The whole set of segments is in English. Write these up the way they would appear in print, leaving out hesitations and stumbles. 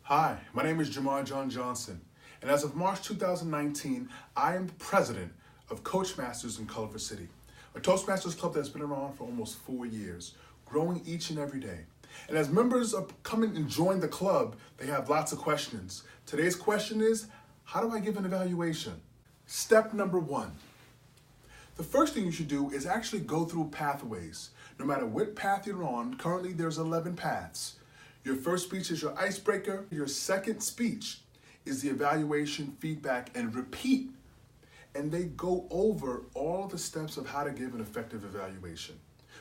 Hi, my name is JaMarr John Johnson, and as of March 2019, I am the president of CoachMasters in Culver City, a Toastmasters club that's been around for almost 4 years, growing each and every day. And as members are coming and join the club, they have lots of questions. Today's question is, how do I give an evaluation? Step number 1. The first thing you should do is actually go through pathways. No matter what path you're on, currently there's 11 paths. Your first speech is your icebreaker. Your second speech is the evaluation, feedback, and repeat. And they go over all the steps of how to give an effective evaluation.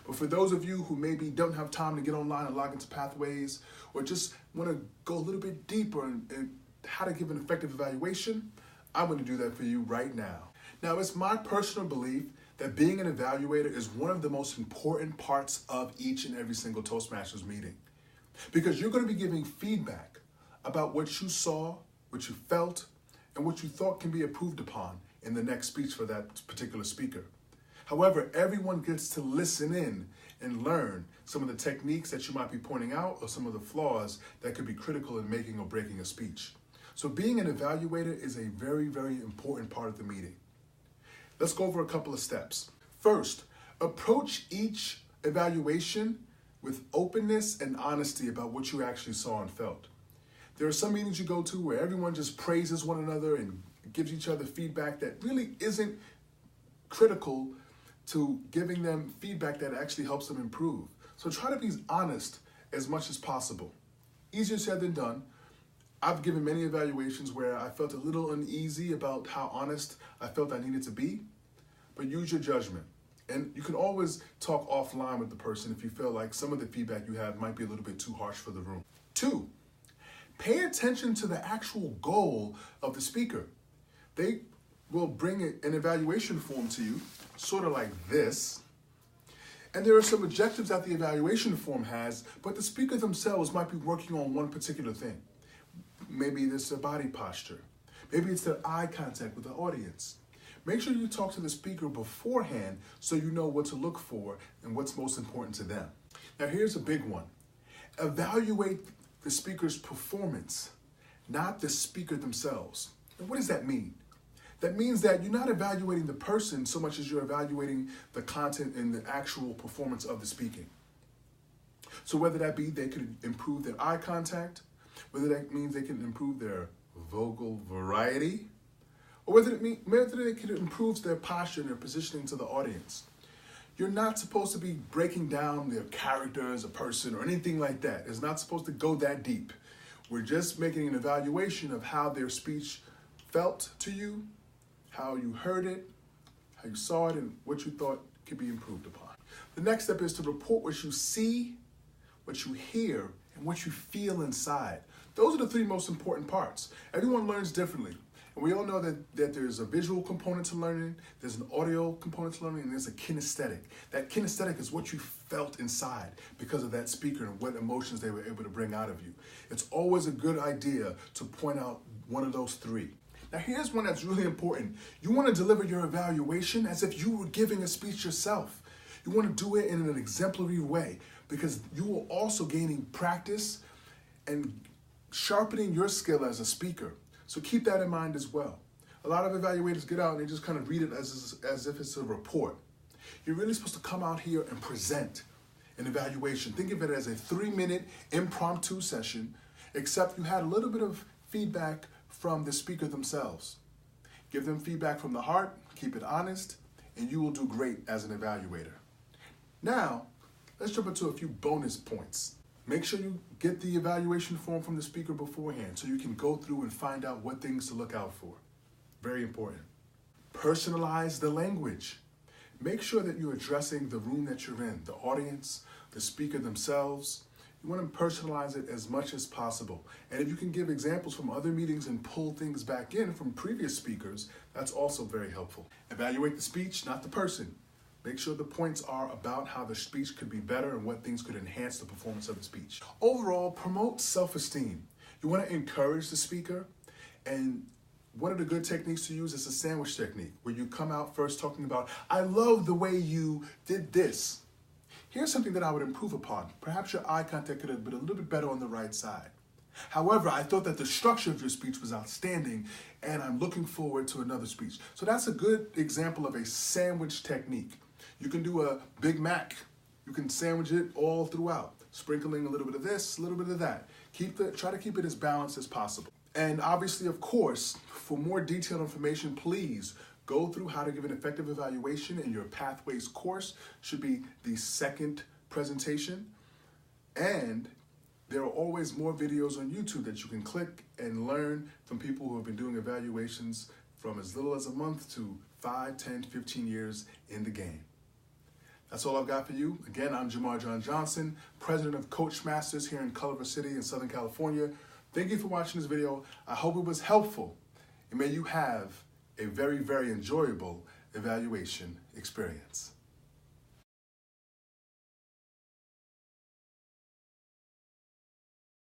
But for those of you who maybe don't have time to get online and log into pathways, or just want to go a little bit deeper in how to give an effective evaluation, I'm going to do that for you right now. Now, it's my personal belief that being an evaluator is one of the most important parts of each and every single Toastmasters meeting. Because you're going to be giving feedback about what you saw, what you felt, and what you thought can be improved upon in the next speech for that particular speaker. However, everyone gets to listen in and learn some of the techniques that you might be pointing out or some of the flaws that could be critical in making or breaking a speech. So being an evaluator is a very, very important part of the meeting. Let's go over a couple of steps. First, approach each evaluation with openness and honesty about what you actually saw and felt. There are some meetings you go to where everyone just praises one another and gives each other feedback that really isn't critical to giving them feedback that actually helps them improve. So try to be honest as much as possible. Easier said than done. I've given many evaluations where I felt a little uneasy about how honest I felt I needed to be, but use your judgment. And you can always talk offline with the person if you feel like some of the feedback you have might be a little bit too harsh for the room. 2, pay attention to the actual goal of the speaker. They will bring an evaluation form to you, sort of like this. And there are some objectives that the evaluation form has, but the speaker themselves might be working on one particular thing. Maybe it's their body posture. Maybe it's their eye contact with the audience. Make sure you talk to the speaker beforehand so you know what to look for and what's most important to them. Now here's a big one. Evaluate the speaker's performance, not the speaker themselves. And what does that mean? That means that you're not evaluating the person so much as you're evaluating the content and the actual performance of the speaking. So whether that be they could improve their eye contact, whether that means they can improve their vocal variety, or whether they can improve their posture and their positioning to the audience. You're not supposed to be breaking down their character as a person or anything like that. It's not supposed to go that deep. We're just making an evaluation of how their speech felt to you, how you heard it, how you saw it, and what you thought could be improved upon. The next step is to report what you see, what you hear, and what you feel inside. Those are the 3 most important parts. Everyone learns differently. And we all know that there's a visual component to learning, there's an audio component to learning, and there's a kinesthetic. That kinesthetic is what you felt inside because of that speaker and what emotions they were able to bring out of you. It's always a good idea to point out one of those 3. Now here's one that's really important. You want to deliver your evaluation as if you were giving a speech yourself. You want to do it in an exemplary way because you will also gaining practice and sharpening your skill as a speaker. So keep that in mind as well. A lot of evaluators get out and they just kind of read it as if it's a report. You're really supposed to come out here and present an evaluation. Think of it as a 3-minute impromptu session, except you had a little bit of feedback from the speaker themselves. Give them feedback from the heart, keep it honest, and you will do great as an evaluator. Now, let's jump into a few bonus points. Make sure you get the evaluation form from the speaker beforehand so you can go through and find out what things to look out for. Very important. Personalize the language. Make sure that you're addressing the room that you're in, the audience, the speaker themselves. You want to personalize it as much as possible. And if you can give examples from other meetings and pull things back in from previous speakers, that's also very helpful. Evaluate the speech, not the person. Make sure the points are about how the speech could be better and what things could enhance the performance of the speech. Overall, promote self-esteem. You want to encourage the speaker, and one of the good techniques to use is a sandwich technique, where you come out first talking about, I love the way you did this. Here's something that I would improve upon. Perhaps your eye contact could have been a little bit better on the right side. However, I thought that the structure of your speech was outstanding, and I'm looking forward to another speech. So that's a good example of a sandwich technique. You can do a Big Mac. You can sandwich it all throughout, sprinkling a little bit of this, a little bit of that. Try to keep it as balanced as possible. And obviously, of course, for more detailed information, please go through how to give an effective evaluation in your Pathways course. Should be the second presentation. And there are always more videos on YouTube that you can click and learn from people who have been doing evaluations from as little as a month to 5, 10, 15 years in the game. That's all I've got for you. Again, I'm JaMarr John Johnson, President of CoachMasters here in Culver City in Southern California. Thank you for watching this video. I hope it was helpful, and may you have a very, very enjoyable evaluation experience.